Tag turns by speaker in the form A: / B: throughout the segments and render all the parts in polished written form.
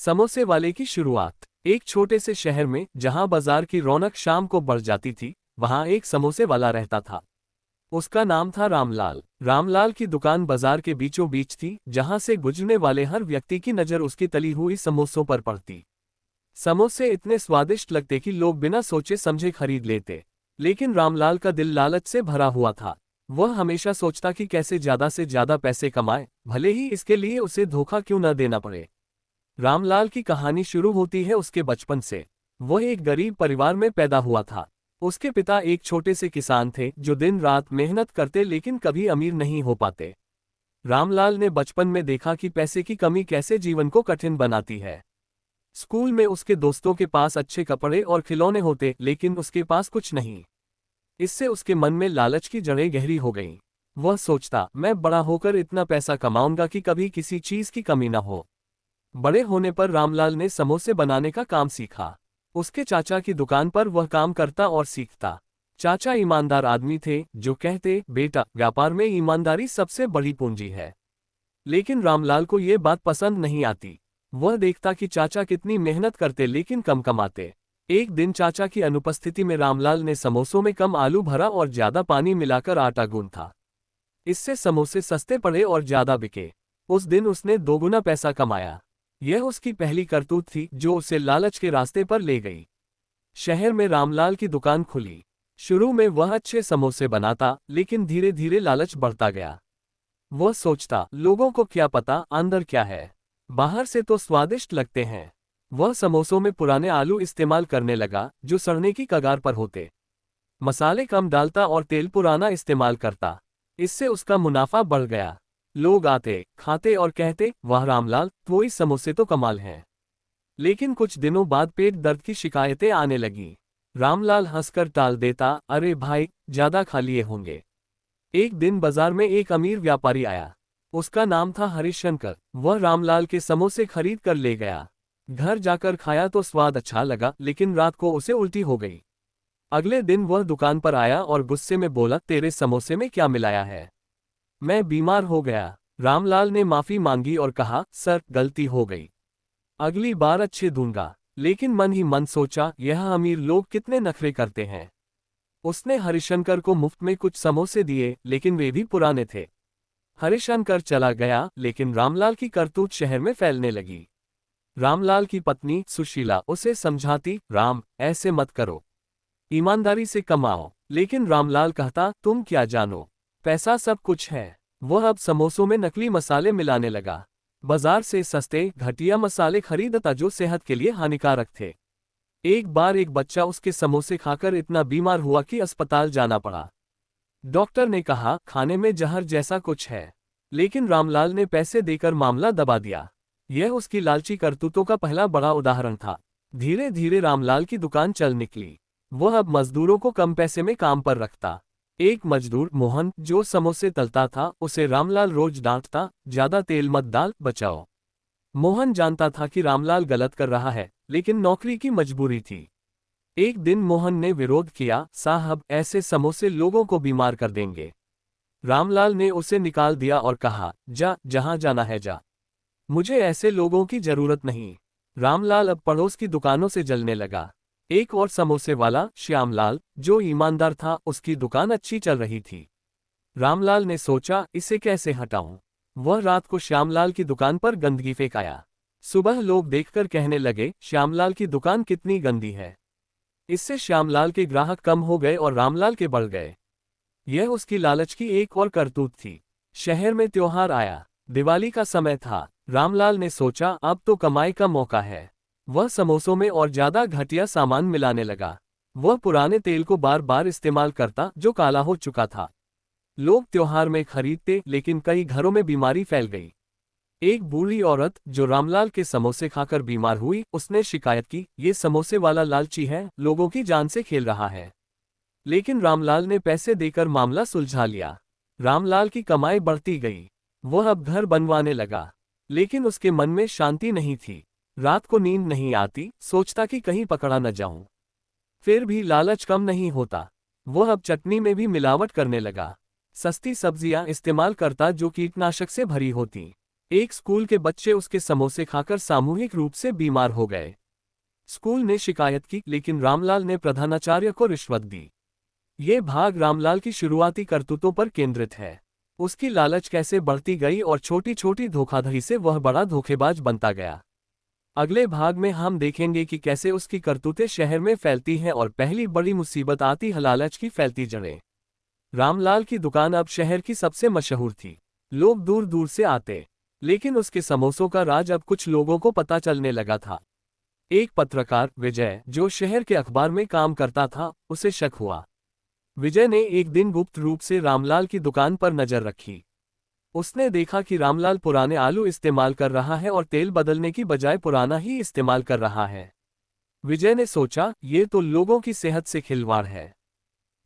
A: समोसे वाले की शुरुआत। एक छोटे से शहर में जहां बाजार की रौनक शाम को बढ़ जाती थी, वहां एक समोसे वाला रहता था। उसका नाम था रामलाल। रामलाल की दुकान बाजार के बीचों बीच थी, जहां से गुजरने वाले हर व्यक्ति की नजर उसकी तली हुई समोसों पर पड़ती। समोसे इतने स्वादिष्ट लगते कि लोग बिना सोचे समझे खरीद लेते। लेकिन रामलाल का दिल लालच से भरा हुआ था। वह हमेशा सोचता कि कैसे ज्यादा से ज्यादा पैसे कमाए, भले ही इसके लिए उसे धोखा क्यों न देना पड़े। रामलाल की कहानी शुरू होती है उसके बचपन से। वह एक गरीब परिवार में पैदा हुआ था। उसके पिता एक छोटे से किसान थे जो दिन रात मेहनत करते लेकिन कभी अमीर नहीं हो पाते। रामलाल ने बचपन में देखा कि पैसे की कमी कैसे जीवन को कठिन बनाती है। स्कूल में उसके दोस्तों के पास अच्छे कपड़े और खिलौने होते, लेकिन उसके पास कुछ नहीं। इससे उसके मन में लालच की जड़ें गहरी हो गईं। वह सोचता, मैं बड़ा होकर इतना पैसा कमाऊंगा कि कभी किसी चीज की कमी न हो। बड़े होने पर रामलाल ने समोसे बनाने का काम सीखा। उसके चाचा की दुकान पर वह काम करता और सीखता। चाचा ईमानदार आदमी थे जो कहते, बेटा, व्यापार में ईमानदारी सबसे बड़ी पूंजी है। लेकिन रामलाल को ये बात पसंद नहीं आती। वह देखता कि चाचा कितनी मेहनत करते लेकिन कम कमाते। एक दिन चाचा की अनुपस्थिति में रामलाल ने समोसों में कम आलू भरा और ज्यादा पानी मिलाकर आटा गूंथा। इससे समोसे सस्ते पड़े और ज्यादा बिके। उस दिन उसने दोगुना पैसा कमाया। यह उसकी पहली करतूत थी जो उसे लालच के रास्ते पर ले गई। शहर में रामलाल की दुकान खुली। शुरू में वह अच्छे समोसे बनाता, लेकिन धीरे धीरे लालच बढ़ता गया। वह सोचता, लोगों को क्या पता अंदर क्या है, बाहर से तो स्वादिष्ट लगते हैं। वह समोसों में पुराने आलू इस्तेमाल करने लगा जो सड़ने की कगार पर होते। मसाले कम डालता और तेल पुराना इस्तेमाल करता। इससे उसका मुनाफा बढ़ गया। लोग आते, खाते और कहते, वाह रामलाल, वही समोसे तो कमाल हैं। लेकिन कुछ दिनों बाद पेट दर्द की शिकायतें आने लगीं। रामलाल हंसकर टाल देता, अरे भाई, ज्यादा खा लिए होंगे। एक दिन बाजार में एक अमीर व्यापारी आया। उसका नाम था हरिशंकर। वह रामलाल के समोसे खरीद कर ले गया। घर जाकर खाया तो स्वाद अच्छा लगा, लेकिन रात को उसे उल्टी हो गई। अगले दिन वह दुकान पर आया और गुस्से में बोला, तेरे समोसे में क्या मिलाया है? मैं बीमार हो गया। रामलाल ने माफी मांगी और कहा, सर, गलती हो गई, अगली बार अच्छे दूंगा। लेकिन मन ही मन सोचा, यह अमीर लोग कितने नखरे करते हैं। उसने हरिशंकर को मुफ्त में कुछ समोसे दिए, लेकिन वे भी पुराने थे। हरिशंकर चला गया, लेकिन रामलाल की करतूत शहर में फैलने लगी। रामलाल की पत्नी सुशीला उसे समझाती, राम, ऐसे मत करो, ईमानदारी से कमाओ। लेकिन रामलाल कहता, तुम क्या जानो, पैसा सब कुछ है। वह अब समोसों में नकली मसाले मिलाने लगा। बाजार से सस्ते घटिया मसाले खरीदता जो सेहत के लिए हानिकारक थे। एक बार एक बच्चा उसके समोसे खाकर इतना बीमार हुआ कि अस्पताल जाना पड़ा। डॉक्टर ने कहा, खाने में जहर जैसा कुछ है। लेकिन रामलाल ने पैसे देकर मामला दबा दिया। यह उसकी लालची करतूतों का पहला बड़ा उदाहरण था। धीरे धीरे रामलाल की दुकान चल निकली। वह अब मजदूरों को कम पैसे में काम पर रखता। एक मजदूर मोहन जो समोसे तलता था, उसे रामलाल रोज डांटता, ज्यादा तेल मत डाल, बचाओ। मोहन जानता था कि रामलाल गलत कर रहा है, लेकिन नौकरी की मजबूरी थी। एक दिन मोहन ने विरोध किया, साहब, ऐसे समोसे लोगों को बीमार कर देंगे। रामलाल ने उसे निकाल दिया और कहा, जा, जहां जाना है जा, मुझे ऐसे लोगों की जरूरत नहीं। रामलाल अब पड़ोस की दुकानों से जलने लगा। एक और समोसे वाला, श्यामलाल, जो ईमानदार था, उसकी दुकान अच्छी चल रही थी। रामलाल ने सोचा, इसे कैसे हटाऊं। वह रात को श्यामलाल की दुकान पर गंदगी फेंक आया। सुबह लोग देखकर कहने लगे, श्यामलाल की दुकान कितनी गंदी है। इससे श्यामलाल के ग्राहक कम हो गए और रामलाल के बढ़ गए। यह उसकी लालच की एक और करतूत थी। शहर में त्योहार आया। दिवाली का समय था। रामलाल ने सोचा, अब तो कमाई का मौका है। वह समोसों में और ज्यादा घटिया सामान मिलाने लगा। वह पुराने तेल को बार बार इस्तेमाल करता जो काला हो चुका था। लोग त्योहार में खरीदते, लेकिन कई घरों में बीमारी फैल गई। एक बूढ़ी औरत जो रामलाल के समोसे खाकर बीमार हुई, उसने शिकायत की, ये समोसे वाला लालची है, लोगों की जान से खेल रहा है। लेकिन रामलाल ने पैसे देकर मामला सुलझा लिया। रामलाल की कमाई बढ़ती गई। वह अब घर बनवाने लगा। लेकिन उसके मन में शांति नहीं थी। रात को नींद नहीं आती, सोचता कि कहीं पकड़ा न जाऊं। फिर भी लालच कम नहीं होता। वह अब चटनी में भी मिलावट करने लगा। सस्ती सब्जियां इस्तेमाल करता जो कीटनाशक से भरी होती। एक स्कूल के बच्चे उसके समोसे खाकर सामूहिक रूप से बीमार हो गए। स्कूल ने शिकायत की, लेकिन रामलाल ने प्रधानाचार्य को रिश्वत दी। ये भाग रामलाल की शुरुआती करतूतों पर केंद्रित है। उसकी लालच कैसे बढ़ती गई और छोटी छोटी धोखाधड़ी से वह बड़ा धोखेबाज बनता गया। अगले भाग में हम देखेंगे कि कैसे उसकी करतूतें शहर में फैलती हैं और पहली बड़ी मुसीबत आती है लालच की फैलती जड़ें। रामलाल की दुकान अब शहर की सबसे मशहूर थी। लोग दूर दूर से आते, लेकिन उसके समोसों का राज अब कुछ लोगों को पता चलने लगा था। एक पत्रकार विजय, जो शहर के अखबार में काम करता था, उसे शक हुआ। विजय ने एक दिन गुप्त रूप से रामलाल की दुकान पर नजर रखी। उसने देखा कि रामलाल पुराने आलू इस्तेमाल कर रहा है और तेल बदलने की बजाय पुराना ही इस्तेमाल कर रहा है। विजय ने सोचा, ये तो लोगों की सेहत से खिलवाड़ है।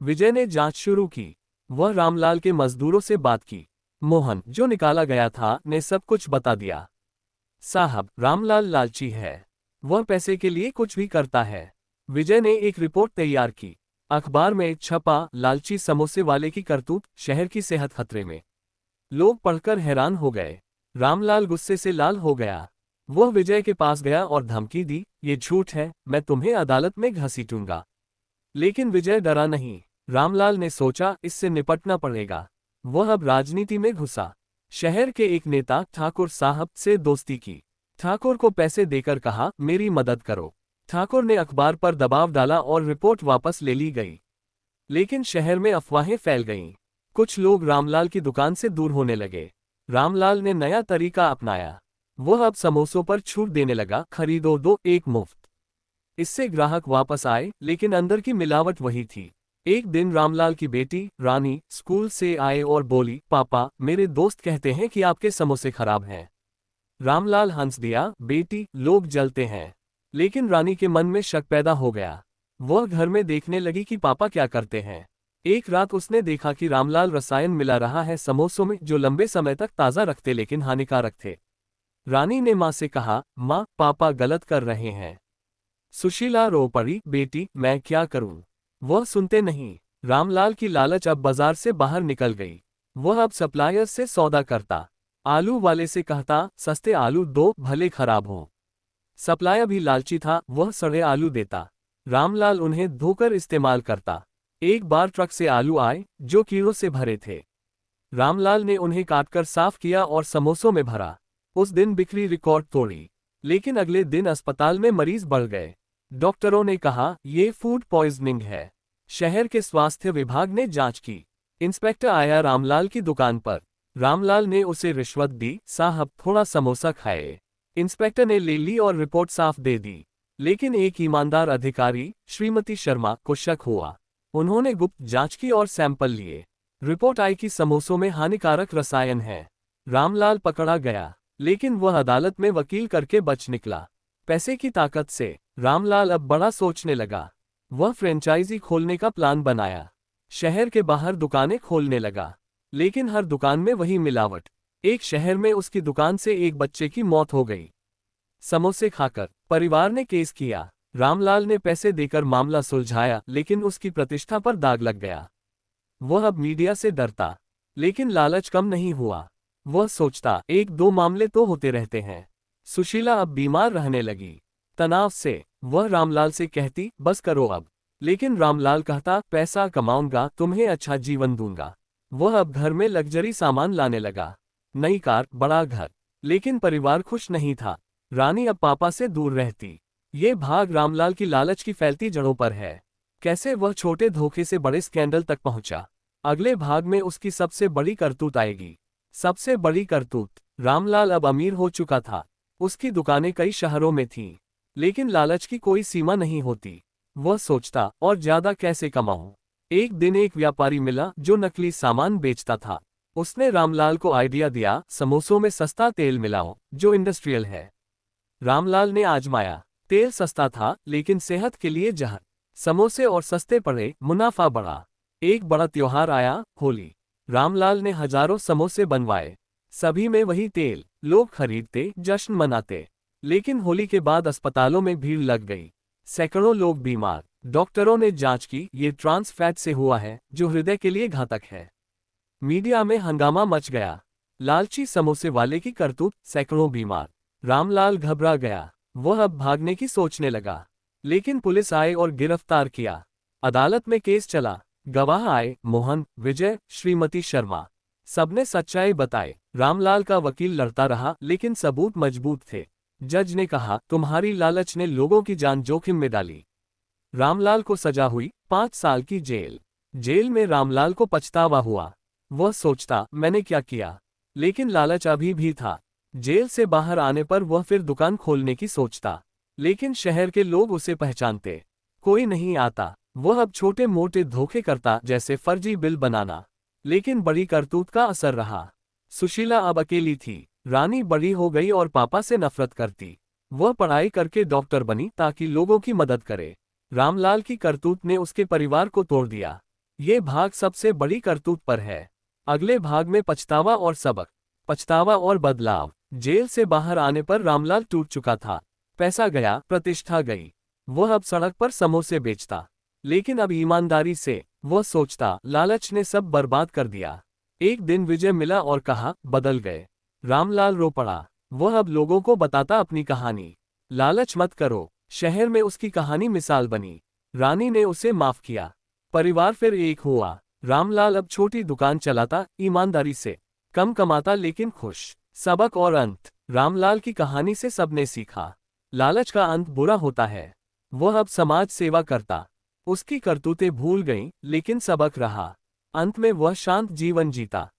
A: विजय ने जांच शुरू की। वह रामलाल के मजदूरों से बात की। मोहन, जो निकाला गया था, ने सब कुछ बता दिया। साहब, रामलाल लालची है। वह पैसे के लिए कुछ भी करता है। विजय ने एक रिपोर्ट तैयार की। अखबार में छपा, लालची समोसे वाले की करतूत, शहर की सेहत खतरे में। लोग पढ़कर हैरान हो गए। रामलाल गुस्से से लाल हो गया। वह विजय के पास गया और धमकी दी, ये झूठ है, मैं तुम्हें अदालत में घसीटूंगा। लेकिन विजय डरा नहीं। रामलाल ने सोचा, इससे निपटना पड़ेगा। वह अब राजनीति में घुसा। शहर के एक नेता ठाकुर साहब से दोस्ती की। ठाकुर को पैसे देकर कहा, मेरी मदद करो। ठाकुर ने अखबार पर दबाव डाला और रिपोर्ट वापस ले ली गई। लेकिन शहर में अफवाहें फैल गईं। कुछ लोग रामलाल की दुकान से दूर होने लगे। रामलाल ने नया तरीका अपनाया। वह अब समोसों पर छूट देने लगा, खरीदो दो एक मुफ्त। इससे ग्राहक वापस आए, लेकिन अंदर की मिलावट वही थी। एक दिन रामलाल की बेटी रानी स्कूल से आए और बोली, पापा, मेरे दोस्त कहते हैं कि आपके समोसे खराब हैं। रामलाल हंस दिया, बेटी, लोग जलते हैं। लेकिन रानी के मन में शक पैदा हो गया। वह घर में देखने लगी कि पापा क्या करते हैं। एक रात उसने देखा कि रामलाल रसायन मिला रहा है समोसों में, जो लंबे समय तक ताज़ा रखते लेकिन हानिकारक थे। रानी ने माँ से कहा, माँ, पापा गलत कर रहे हैं। सुशीला रो पड़ी, बेटी, मैं क्या करूं? वह सुनते नहीं। रामलाल की लालच अब बाजार से बाहर निकल गई। वह अब सप्लायर से सौदा करता। आलू वाले से कहता, सस्ते आलू दो, भले खराब हों। सप्लायर भी लालची था, वह सड़े आलू देता। रामलाल उन्हें धोकर इस्तेमाल करता। एक बार ट्रक से आलू आए, जो कीड़ों से भरे थे। रामलाल ने उन्हें काटकर साफ किया और समोसों में भरा। उस दिन बिक्री रिकॉर्ड तोड़ी। लेकिन अगले दिन अस्पताल में मरीज बढ़ गए। डॉक्टरों ने कहा, ये फूड पॉइजनिंग है। शहर के स्वास्थ्य विभाग ने जांच की। इंस्पेक्टर आया रामलाल की दुकान पर। रामलाल ने उसे रिश्वत दी, साहब, थोड़ा समोसा खाए। इंस्पेक्टर ने ले ली और रिपोर्ट साफ दे दी। लेकिन एक ईमानदार अधिकारी, श्रीमती शर्मा, को शक हुआ। उन्होंने गुप्त जांच की और सैंपल लिए। रिपोर्ट आई कि समोसों में हानिकारक रसायन है। रामलाल पकड़ा गया, लेकिन वह अदालत में वकील करके बच निकला। पैसे की ताकत से रामलाल अब बड़ा सोचने लगा। वह फ्रेंचाइजी खोलने का प्लान बनाया। शहर के बाहर दुकानें खोलने लगा। लेकिन हर दुकान में वही मिलावट। एक शहर में उसकी दुकान से एक बच्चे की मौत हो गई, समोसे खाकर। परिवार ने केस किया। रामलाल ने पैसे देकर मामला सुलझाया, लेकिन उसकी प्रतिष्ठा पर दाग लग गया। वह अब मीडिया से डरता। लेकिन लालच कम नहीं हुआ। वह सोचता, एक दो मामले तो होते रहते हैं। सुशीला अब बीमार रहने लगी, तनाव से। वह रामलाल से कहती, बस करो अब। लेकिन रामलाल कहता, पैसा कमाऊंगा, तुम्हें अच्छा जीवन दूंगा। वह अब घर में लग्जरी सामान लाने लगा, नई कार, बड़ा घर। लेकिन परिवार खुश नहीं था। रानी अब पापा से दूर रहती। ये भाग रामलाल की लालच की फैलती जड़ों पर है। कैसे वह छोटे धोखे से बड़े स्कैंडल तक पहुंचा। अगले भाग में उसकी सबसे बड़ी करतूत आएगी। सबसे बड़ी करतूत। रामलाल अब अमीर हो चुका था। उसकी दुकानें कई शहरों में थीं। लेकिन लालच की कोई सीमा नहीं होती। वह सोचता, और ज्यादा कैसे कमाऊं। एक दिन एक व्यापारी मिला जो नकली सामान बेचता था। उसने रामलाल को आइडिया दिया, समोसों में सस्ता तेल मिलाओ, जो इंडस्ट्रियल है। रामलाल ने आजमाया। तेल सस्ता था, लेकिन सेहत के लिए जहर। समोसे और सस्ते पड़े, मुनाफा बढ़ा। एक बड़ा त्योहार आया, होली। रामलाल ने हजारों समोसे बनवाए। सभी में वही तेल। लोग खरीदते, जश्न मनाते। लेकिन होली के बाद अस्पतालों में भीड़ लग गई। सैकड़ों लोग बीमार। डॉक्टरों ने जांच की, ये ट्रांस फैट से हुआ है, जो हृदय के लिए घातक है। मीडिया में हंगामा मच गया। लालची समोसे वाले की करतूत, सैकड़ों बीमार। रामलाल घबरा गया। वह अब भागने की सोचने लगा, लेकिन पुलिस आए और गिरफ्तार किया। अदालत में केस चला। गवाह आए, मोहन, विजय, श्रीमती शर्मा। सबने सच्चाई बताई। रामलाल का वकील लड़ता रहा, लेकिन सबूत मजबूत थे। जज ने कहा, तुम्हारी लालच ने लोगों की जान जोखिम में डाली। रामलाल को सजा हुई, 5 साल की जेल। जेल में रामलाल को पछतावा हुआ। वह सोचता, मैंने क्या किया, लेकिन लालच अभी भी था। जेल से बाहर आने पर वह फिर दुकान खोलने की सोचता, लेकिन शहर के लोग उसे पहचानते। कोई नहीं आता। वह अब छोटे मोटे धोखे करता, जैसे फर्जी बिल बनाना। लेकिन बड़ी करतूत का असर रहा। सुशीला अब अकेली थी। रानी बड़ी हो गई और पापा से नफरत करती। वह पढ़ाई करके डॉक्टर बनी ताकि लोगों की मदद करे। रामलाल की करतूत ने उसके परिवार को तोड़ दिया। ये भाग सबसे बड़ी करतूत पर है। अगले भाग में पछतावा और सबक, पछतावा और बदलाव। जेल से बाहर आने पर रामलाल टूट चुका था। पैसा गया, प्रतिष्ठा गई। वह अब सड़क पर समोसे बेचता, लेकिन अब ईमानदारी से। वह सोचता, लालच ने सब बर्बाद कर दिया। एक दिन विजय मिला और कहा, बदल गए। रामलाल रो पड़ा। वह अब लोगों को बताता अपनी कहानी। लालच मत करो। शहर में उसकी कहानी मिसाल बनी। रानी ने उसे माफ किया। परिवार फिर एक हुआ। रामलाल अब छोटी दुकान चलाता, ईमानदारी से। कम कमाता लेकिन खुश। सबक और अंत। रामलाल की कहानी से सबने सीखा, लालच का अंत बुरा होता है। वह अब समाज सेवा करता। उसकी करतूतें भूल गईं, लेकिन सबक रहा। अंत में वह शांत जीवन जीता।